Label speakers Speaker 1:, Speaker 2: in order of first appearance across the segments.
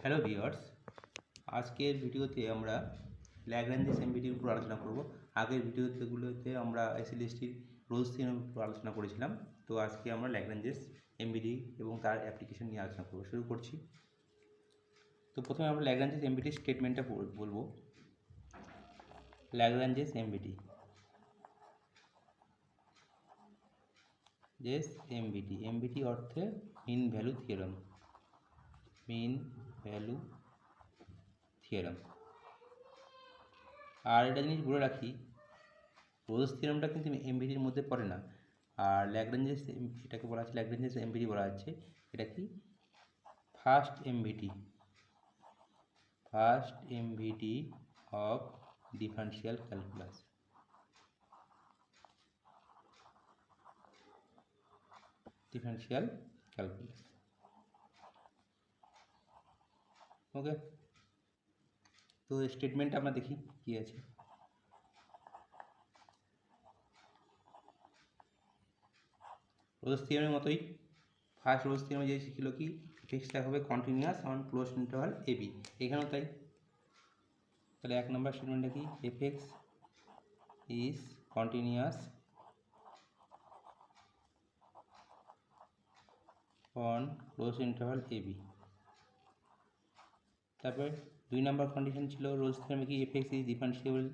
Speaker 1: Hello viewers, আজকের ভিডিওতে আমরা ল্যাগ্রাঞ্জেস এমবিটির উপর আলোচনা করব। আগের ভিডিওগুলোতে আমরা এসএলএসটির রোলস থিওরেমের উপর আলোচনা করেছিলাম। তো আজকে আমরা ল্যাগ্রাঞ্জেস এমবিটি এবং তার অ্যাপ্লিকেশন নিয়ে আলোচনা করব। শুরু করছি। তো প্রথমে আমরা ল্যাগ্রাঞ্জেস এমবিটির স্টেটমেন্টটা বলবো। ল্যাগ্রাঞ্জেস এমবিটি এমবিটি অর্থে মিন ভ্যালু থিওরেম। আর একটা জিনিস বলে রাখি, রোলস থিওরেমটা কিন্তু এমবিটির মধ্যে পড়ে না। আর ল্যাগ্রাঞ্জেস এটাকে বলা হচ্ছে ল্যাগ্রাঞ্জেস এমবিটি বলা হচ্ছে। এটা কি ফার্স্ট এমবিটি অফ ডিফারেনশিয়াল ক্যালকুলাস। ওকে, তো স্টেটমেন্ট আমরা দেখি কি আছে। রোলস থিওরেমের মতোই ফার্স্ট রোলস থিওরেমে যে ছিল কি ফিক্সটা হবে continuous on close interval a b, এখানেও তাই। তাহলে এক নম্বর স্টেটমেন্টটা কি, f x is continuous on close interval a b. তারপর দুই নম্বর কন্ডিশন ছিল রোলস থিওরেমে কি এফ এক্স ইজ ডিফারেন্সিয়েবল,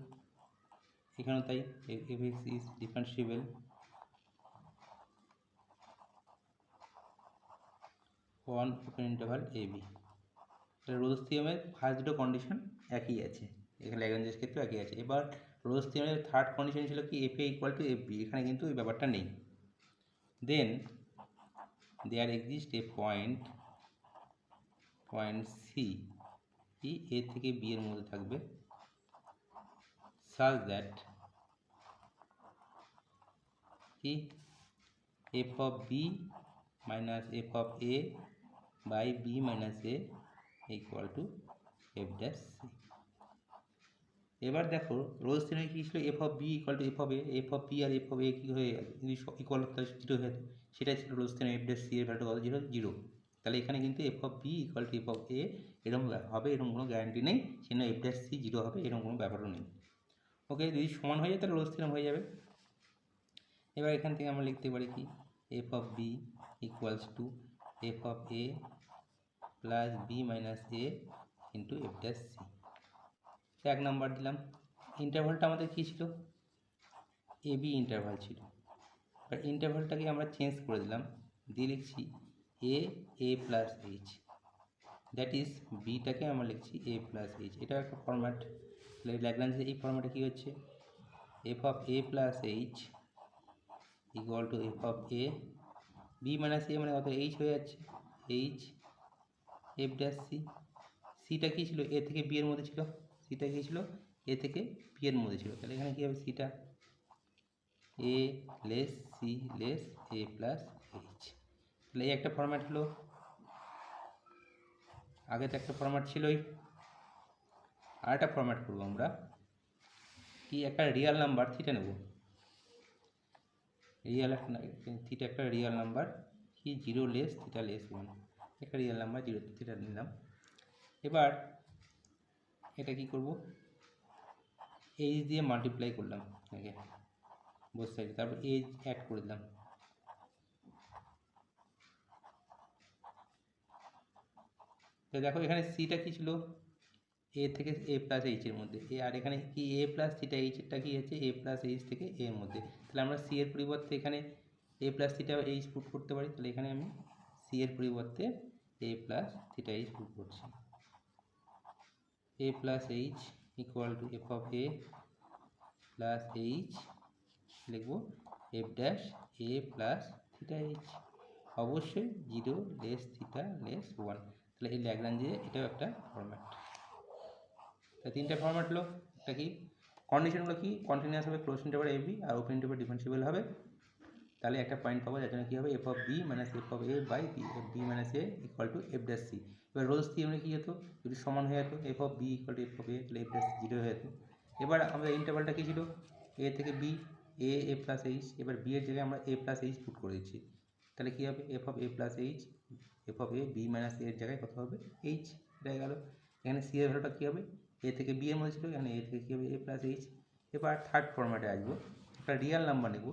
Speaker 1: এখানেও তাই, f x is differentiable on open interval a b. তাহলে রোলস থিওরেমের ফার্স্ট দুটো কন্ডিশন একই আছে, এখানে ল্যাগ্রাঞ্জেস ক্ষেত্রেও একই আছে। এবার রোলস থিওরেমের থার্ড কন্ডিশন ছিল কি F A equal to F B, এখানে কিন্তু এই ব্যাপারটা নেই। Then there exist a point C, ই এ থেকে বি এর মধ্যে থাকবে, such that কি F of B minus F of A by B minus A equal to F dash C. এবার দেখো রোলস থিওরেমে কী ছিল, F of B equal to F of A, F of B আর এফ অফ এ কী হয়ে যদি equal হতো জিরো হয়ে যেত, সেটাই ছিল Rolle's theorem. F dash C এর ভ্যালু কত, জিরো। তাহলে এখানে কিন্তু F of B equal to F of A এরকম হবে, এরকম কোনো গ্যারান্টি নেই, সেজন্য এফ ড্যাশ সি জিরো হবে, এরকম কোনো ব্যাপারও নেই। ওকে, যদি সমান হয়ে যায় তাহলে রোলস থিওরেম হয়ে যাবে। এবার এখান থেকে আমরা লিখতে পারি কি F of b equals to F of A plus b minus a into f dash c. এক নাম্বার দিলাম। ইন্টারভালটা আমাদের কী ছিল, এ বি ইন্টারভাল ছিল। আর ইন্টারভালটাকে আমরা চেঞ্জ করে দিলাম, দিয়ে লিখছি এ প্লাস এইচ, দ্যাট ইজ বিটাকে আমরা লিখছি এ প্লাস এইচ। এটা একটা ফরম্যাট। ল্যাগ্রাঞ্জের এই ফরম্যাটে কী হচ্ছে, F of A plus H equal to F of A, B minus A মানে কত, এইচ হয়ে যাচ্ছে, এইচ এফ ড্যাশ সি। সিটা কী ছিল, এ থেকে বি এর মধ্যে ছিল, সিটা কী ছিল, এ থেকে বি এর মধ্যে ছিল। তাহলে এখানে কী হবে, সিটা এ লেস সি লেস এ প্লাস এইচ। তাহলে এই একটা ফরম্যাট হলো, আগে তো একটা ফরম্যাট ছিলই। আর একটা ফরম্যাট করবো আমরা কি, একটা রিয়াল নাম্বার থিটা নেব, থিটা একটা রিয়াল নাম্বার কি, zero less theta less one, একটা রিয়াল নাম্বার জিরো থিটা নিলাম। এবার এটা কি করব, এইচ দিয়ে মাল্টিপ্লাই করলাম আগে বোথ সাইড, তারপর এইচ অ্যাড করে দিলাম। তো দেখো এখানে সিটা কি ছিল, এ থেকে এ প্লাস এইচের মধ্যে, এ আর এখানে কি এ প্লাস থিটা এইচটা কি হচ্ছে এ প্লাস এইচ থেকে এর মধ্যে। তাহলে আমরা সি এর পরিবর্তে এখানে A plus theta H put করতে পারি। তাহলে এখানে আমি সি এর পরিবর্তে A plus theta H put করছি। A plus H equal to F of A plus H, লিখব F dash A plus theta H, অবশ্যই zero less theta less one. তাহলে এই ল্যাগ্রাঞ্জে এটাও একটা ফরম্যাট। তাই তিনটা ফরম্যাট হলো, একটা কি কন্ডিশনগুলো কি, কন্টিনিউয়াস হবে ক্লোজ ইন্টারভাল এ বি, আর ওপেন ইন্টারভাল ডিফারেন্সিয়েবল হবে। তাহলে একটা পয়েন্ট পাবো, যার জন্য কী হবে, F of B minus F of A by B, F B minus A equal to F dash C. এবার রোলস থিওরেমে কী হতো, যদি সমান হয়ে যেত F of B equal to F of A, তাহলে এফ ড্যাশ জিরো হয়ে যেত। এবার আমাদের ইন্টারভালটা কী ছিল, এ থেকে বি, এ প্লাস এইচ। এবার বি এর জায়গায় আমরা এ প্লাস এইচ পুট করে দিচ্ছি। তাহলে কী হবে, F of A plus h, f of A B minus এর জায়গায় কত হবে, এইচ। এটা গেল। এখানে সি এর ভ্যালুটা কী হবে, এ থেকে বি এর মধ্যে ছিল, এখানে এ থেকে কী হবে এ প্লাস এইচ। এবার থার্ড ফর্ম্যাটে আসবো, একটা রিয়াল নাম্বার নেব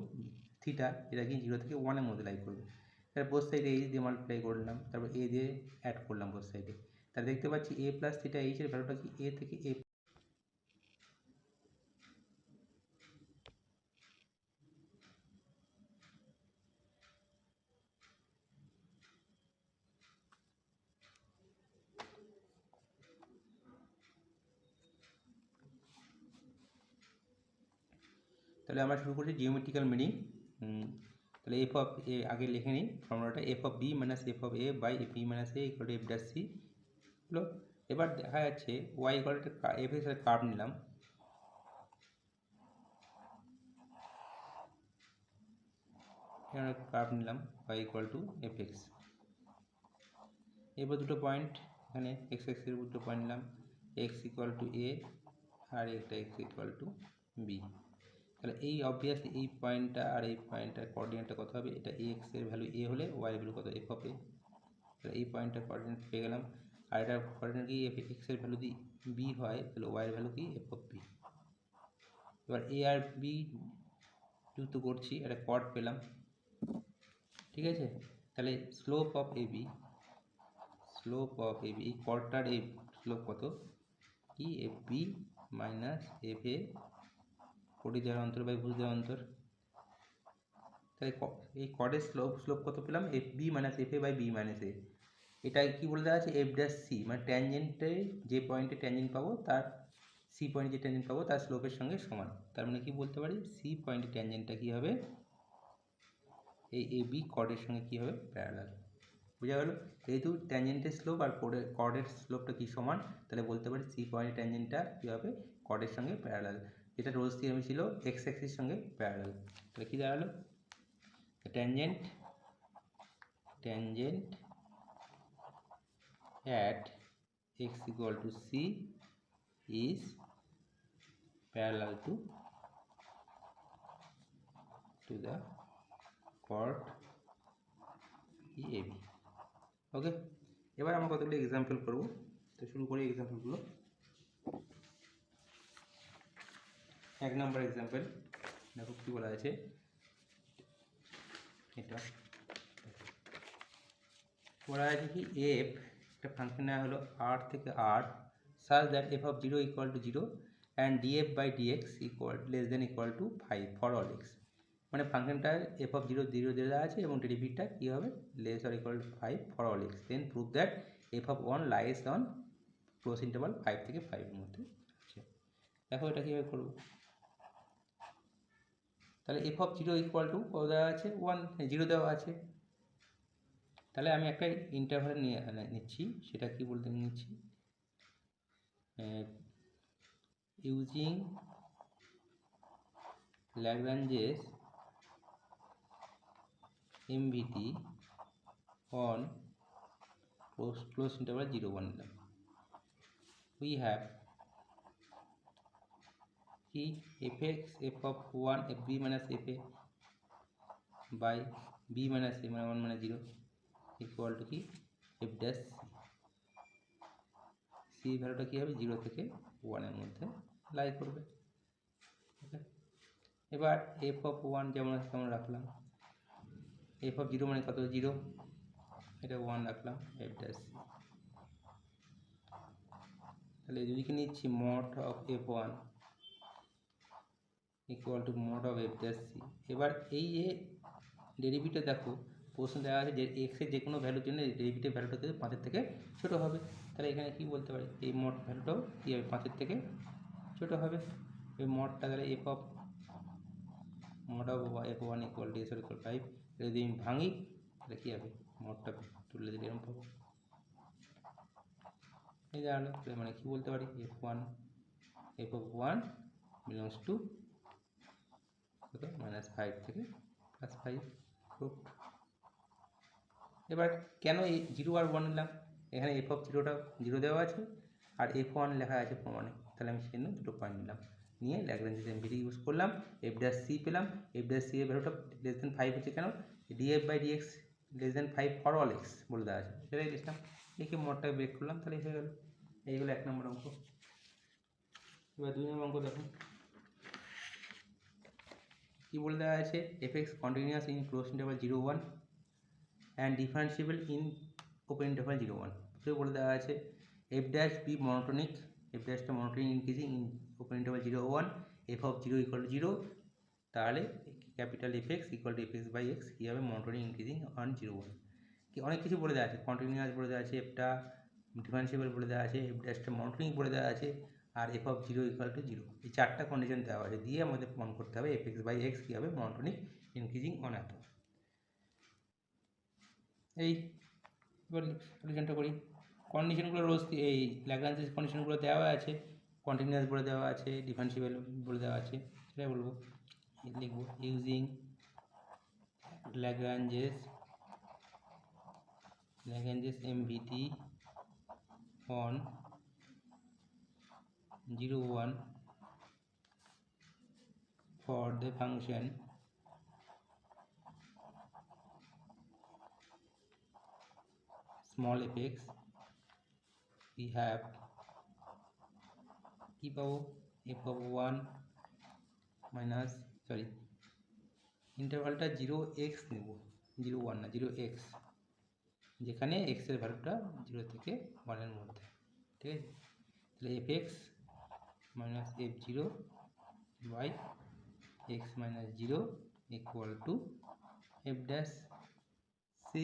Speaker 1: থিটা, এটা কি 0 থেকে 1 এর মধ্যে লাই করবে। তারপর বোথ সাইডে এইচ দিয়ে মাল্টিপ্লাই করলাম, তারপর এ দিয়ে অ্যাড করলাম বোথ সাইডে। তাহলে দেখতে পাচ্ছি এ প্লাস থিটা এইচ এর ভ্যালুটা কি এ থেকে এ। তাহলে আমরা শুরু করছি জিওমেট্রিক্যাল মিনিং। তাহলে এফ অফ এ আগে লিখে নিই ফর্মুলাটা, f of B minus F of A by B minus A equal to F dash c হলো। এবার দেখা যাচ্ছে ওয়াই ইকুয়াল টু এফ এর সাথে কার্ভ নিলাম, এখানে কার্ভ নিলাম y equal to f x. এবার দুটো পয়েন্ট এখানে এক্স এক্সের দুটো পয়েন্ট নিলাম, এক্স ইকুয়াল টু এ আর একটা এক্স ইকুয়াল টু বি। তাহলে এই অবভিয়াসলি এই পয়েন্টটা আর এই পয়েন্টটার কোঅর্ডিনেটটা কত হবে, এটা এক্স এর ভ্যালু এ হলে ওয়াই এর ভ্যালু কত এফ অফ এ। তাহলে এই পয়েন্টটার কোঅর্ডিনেট পেয়ে গেলাম, আর এটার কোঅর্ডিনেট কি এফ এক্স এর ভ্যালু যদি বি হয় তাহলে ওয়াই এর ভ্যালু কি এফ অফ বি। এবার এ আর বি যুক্ত করছি, একটা কর্ড পেলাম, ঠিক আছে। তাহলে slope of A b, slope of A b, এই কর্ডটার এই স্লোপ কত কি f B minus F a কোটি দেওয়ার অন্তর বাই ভুজ দেওয়ার অন্তর। তাহলে এই কর্ডের স্লোপ কত পেলাম F B minus F A by B minus A. এটা কি বলে দেওয়া আছে এফ ড্যাশ সি, মানে ট্যানজেন্টে যে পয়েন্টে ট্যানজেন্ট পাবো তার সি পয়েন্টে যে ট্যানজেন্ট পাবো তার স্লোপের সঙ্গে সমান। তার মানে কি বলতে পারি সি পয়েন্টে ট্যানজেন্টটা কী হবে এই এ বি কর্ডের সঙ্গে কী হবে প্যারালাল। বোঝা গেল, যেহেতু ট্যানজেন্টের স্লোপ আর কর্ডের স্লোপটা কি সমান, তাহলে বলতে পারি সি পয়েন্টের ট্যানজেন্টটা কী হবে কর্ডের সঙ্গে প্যারালাল, যেটা রোলস থিওরেম ছিল এক্স অ্যাক্সিসের সঙ্গে প্যারালাল। তাহলে কী দাঁড়ালো tangent at x equal to c is parallel to the chord EAB. ওকে, এবার আমরা কতগুলো এক্সাম্পল করব। তো শুরু করি এক্সাম্পলগুলো। এক নম্বর এক্সাম্পল দেখো কি বলা আছে, এটা বলা আছে কি এফ একটা ফাংশন নেওয়া হলো আর থেকে আর such that f of 0 equal to 0 and df by dx equal less than equal to 5 for all x। মানে ফাংশনটা f of 0 0 দেওয়া আছে এবং ডেরিভেটিভটা কী হবে less or equal to 5 for all x, then prove that f of 1 lies on close interval 5 থেকে 5 এর মধ্যে আছে। দেখো এটা কীভাবে করবো, তাহলে f of 0 equal to কত দেওয়া আছে 1 0 দেওয়া আছে। তাহলে আমি একটা ইন্টারভাল নিচ্ছি, সেটা কি বলতে নিচ্ছি using Lagrange's MVT on close interval 0 1 নিলাম। We have কি fx f of 1 f b minus f a by b minus a মানে 1 মানে 0 equal to কি f dash c। c ভ্যালুটা কি হবে 0 থেকে 1 এর মধ্যে লাই করবে। ওকে, এবার f of 1 যেমন আছে তেমন রাখলাম, f of 0 মানে কত 0, এটা 1 রাখলাম f dash c। তাহলে এদিকে নিচ্ছি mod of f1 equal to mod of f dash c। এবার এই যে ডেরিভেটিভ দেখো প্রশ্ন দেওয়া আছে যে x এর যে কোনো ভ্যালুর জন্য ডেরিভেটিভ ভ্যালুটা কিন্তু 5 এর থেকে ছোটো হবে। তাহলে এখানে কি বলতে পারি এই মড ভ্যালুটাও কী হবে 5 এর থেকে ছোটো হবে। এই মডটা তাহলে f of f1 equal to s equal 5, যদি আমি ভাঙি তাহলে কী হবে মডটা তুললে দিলে এরকম পাবো। এই দাঁড়ালো, মানে কি বলতে পারি f of 1 belongs to কত -5 থেকে +5 প্রুফ। এবার কেন এই 0 আর 1 নিলাম, এখানে f of 0টা 0 দেওয়া আছে আর f1 লেখা আছে প্রমাণে, তাহলে আমি সেজন্য দুটো পয়েন্ট নিলাম, নিয়ে ল্যাগ্রাঞ্জেস এমভিটি ইউজ করলাম, f dash c পেলাম। f dash c এর ভ্যালুটা <5 হচ্ছে কেন df by dx <5 for all x বলে দেওয়া আছে, সেটাই লিখলাম। লিখে মোডটা ব্রেক করলাম, তাহলে হয়ে গেল। এই হলো 1 নম্বর অঙ্ক। এবার 2 নম্বর অঙ্ক দেখো কি বলে দেওয়া আছে, f(x) continuous in close interval 0 1 and differentiable in open interval 0 1। তো বলে দেওয়া আছে f dash be monotonic, f dash টা monotonic increasing in open interval 0 1, f of 0 equal to 0, তাহলে capital fx equal to fx by x কী হবে, monotonic increasing on 0 1। কি অনেক কিছু বলে দেওয়া আছে, কন্টিনিউয়াস বলে দেওয়া আছে, এফটা ডিফারেন্সিয়েবল বলে দেওয়া আছে, f dash টা monotonic বলে দেওয়া আছে, আর f of 0 equal to 0, এই 4টা কন্ডিশন দেওয়া আছে, দিয়ে আমাদের প্রমাণ করতে হবে fx by x কী হবে, monotonic increasing on এত। এই এবার সলিউশনটা করি। কন্ডিশনগুলো রোজ এই ল্যাগ্রাঞ্জেস কন্ডিশনগুলো দেওয়া আছে, কন্টিনিউয়াস বলে দেওয়া আছে, ডিফারেন্সিয়েবল বলে দেওয়া আছে, সেটাই বলবো। লিখবো using Lagrange's MVT on 0 1 for the function small fx, we have কি পাবো, f of 1 মাইনাস ইন্টারভালটা 0x নেব, 0 1 না 0x, যেখানে x এর ভ্যালুটা 0 থেকে 1 এর মধ্যে, ঠিক আছে। তাহলে fx minus f0 by x minus 0 equal to f dash C.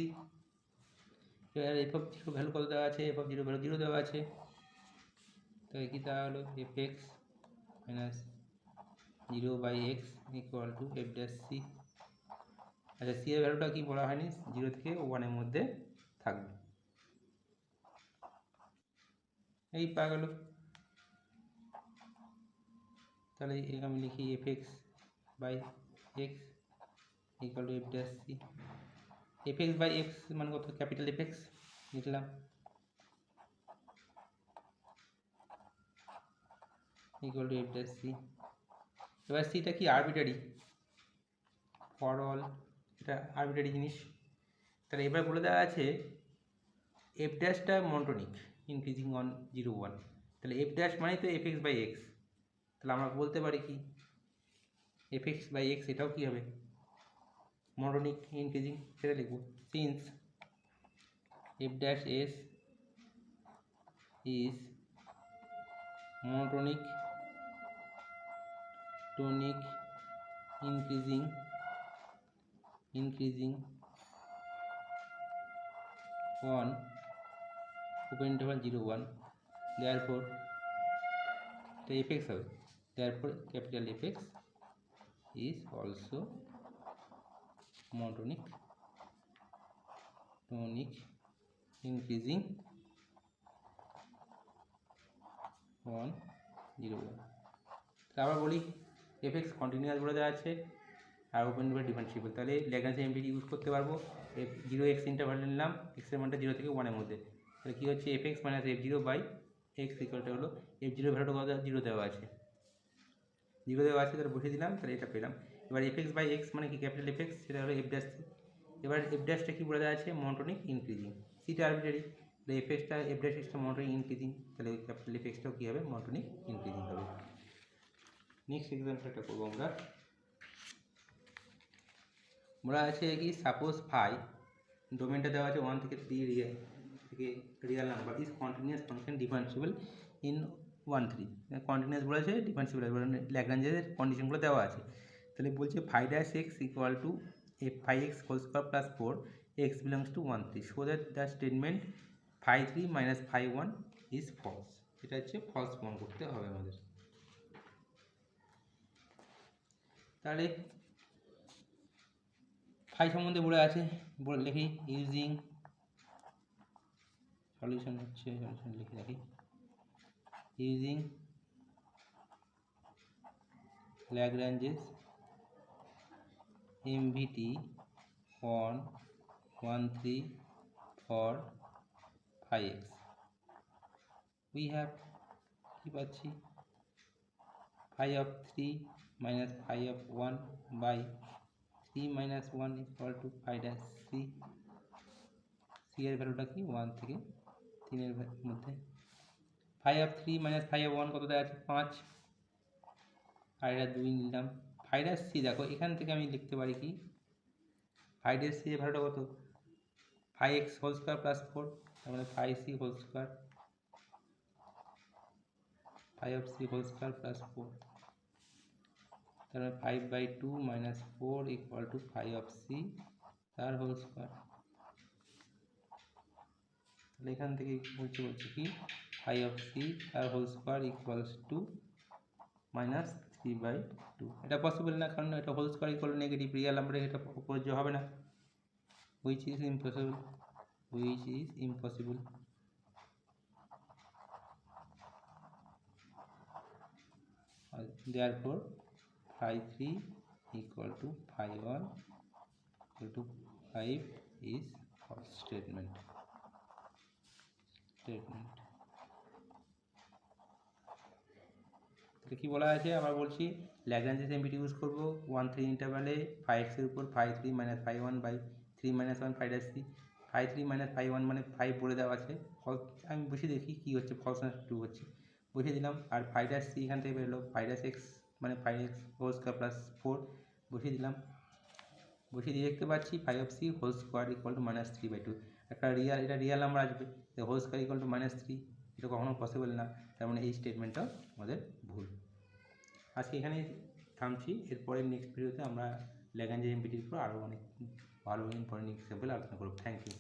Speaker 1: এবার f of 0 ভ্যালু কত দেওয়া আছে, f of 0 ভ্যালু 0 দেওয়া আছে, তাহলে কি তা হলো fx minus 0 by x equal to f dash c. আচ্ছা, সি এর ভ্যালুটা কি বলা হয়নি, 0 থেকে 1 এর মধ্যে থাকবে, এই পাওয়া গেল। তাহলে আমি লিখি fx by x equal to f dash c. fx by x মানে কত, ক্যাপিটাল fx লিখলাম, equal to f dash C. এবার সিটা কি আরবিটারি, ফর অল, এটা আরবিটারি জিনিস। তাহলে এবার বলে দেওয়া আছে f ড্যাশটা মনোটোনিক ইনক্রিজিং অন 0 1, তাহলে f ড্যাশ মানে তো fx বাই x, তাহলে আমরা বলতে পারি কি fx বাই x এটাও কি হবে, মনোটোনিক ইনক্রিজিং, সেটা লিখবো। Since f dash s is monotonic increasing on open interval 0 1, therefore the fx হবে, therefore capital fx is also monotonic increasing on 0 1। আবার বলি fx কন্টিনিউয়াস বলে দেওয়া আছে আর ওপেন ইন্টারভাল ডিফারেন্সিয়েবল, তাহলে ল্যাগ্রাঞ্জ এমভিটি ইউজ করতে পারবো। 0x ইন্টারভাল নিলাম, x এর মানটা 0 থেকে 1 এর মধ্যে, তাহলে কী হচ্ছে fx minus f0 by x ইকুয়ালটা হলো f0 ভ্যালুটা কত, 0 দেওয়া আছে, 0 দেওয়া আছে, তাহলে বসে দিলাম, তাহলে এটা পেলাম। এবার fx বাই x মানে কি, ক্যাপিটাল fx, সেটা হলো f ড্যাশ সি। এবার f ড্যাশটা কী বলে দেওয়া আছে, মনোটোনিক ইনক্রিজিং, সিটা আরবিটারি, তাহলে fxটা f dash extra monotonic increasing, তাহলে ওই ক্যাপিটাল fxটাও কী হবে, মনোটোনিক ইনক্রিজিং হবে। নেক্সট এক্সাম্পলটা করবো আমরা। বলা আছে কি, সাপোজ ফাই ডোমেনটা দেওয়া আছে 1 থেকে 3 real number is continuous function differentiable in 1 3, continuous বলেছে, ডিফারেন্সিয়েবল ল্যাগ্রাঞ্জের কন্ডিশনগুলো দেওয়া আছে। তাহলে বলছে phi dash x equal to f phi x whole square plus 4 x belongs to 1 3, so that the statement phi 3 minus phi 1 is false. এটা হচ্ছে false প্রমাণ করতে হবে আমাদের। তাহলে ফাই সম্বন্ধে বলে আছে, বলে লিখি ইউজিং সলিউশন লিখে রাখি, using Lagrange's MVT on 1 3 for phi x, we have কি পাচ্ছি, phi of 3 minus phi of 1 by 3 minus 1 equal to phi dash C, C এর ভ্যালুটা কি 1 থেকে 3 এর মধ্যে phi of 3 minus phi of 1 কত দেওয়া আছে 5, আর এটা 2 নিলাম। ফাই ড্যাশ সি দেখো এখান থেকে আমি লিখতে পারি কি ফাই ড্যাশ সি এর ভ্যালুটা কত phi x whole square plus 4, তার মানে phi c whole square, phi of c whole square plus 4, তার মানে 5/2 minus 4 equal to phi of c তার হোল স্কোয়ার। তাহলে এখান থেকে বলছি কি ফাই অফ সি তার whole square equals to minus 3/2। এটা পসিবল না, কারণ এটা whole square equal negative, real নাম্বারে এটা প্রযোজ্য হবে না, which is impossible. Therefore phi 3 equal to phi 1 equal to 5 is false statement. তো কি বলা আছে আবার বলছি, ল্যাগ্রাঞ্জেস এমপিটি ইউজ করবো 1-3 ইন্টারভ্যালে ফাই এক্সের উপর phi 3 minus phi 1 by 3 minus 1 phi dash c. Phi 3 minus phi 1 মানে 5 বলে দেওয়া আছে, আমি বসে দেখি কী হচ্ছে, ফলস না ট্রু হচ্ছে, বসিয়ে দিলাম। আর ফাই ড্যাশ সি এখান থেকে বেরোলো ফাই ড্যাশ এক্স মানে phi x whole square plus 4, বসিয়ে দিলাম। বসিয়ে দিয়ে দেখতে পাচ্ছি phi of c whole square equal to minus 3/2। একটা রিয়াল, এটা রিয়াল নাম্বার আসবে, whole square equal to minus 3, এটা কখনো পসিবল না, তার মানে এই স্টেটমেন্টটা আমাদের ভুল। আজকে এখানেই থামছি, এরপরে নেক্সট ভিডিওতে আমরা ল্যাগ্রাঞ্জ এমপিটির উপর আরও অনেক ভালো ইম্পর্টেন্ট এক্সাম্পল আলোচনা করব। Thank you.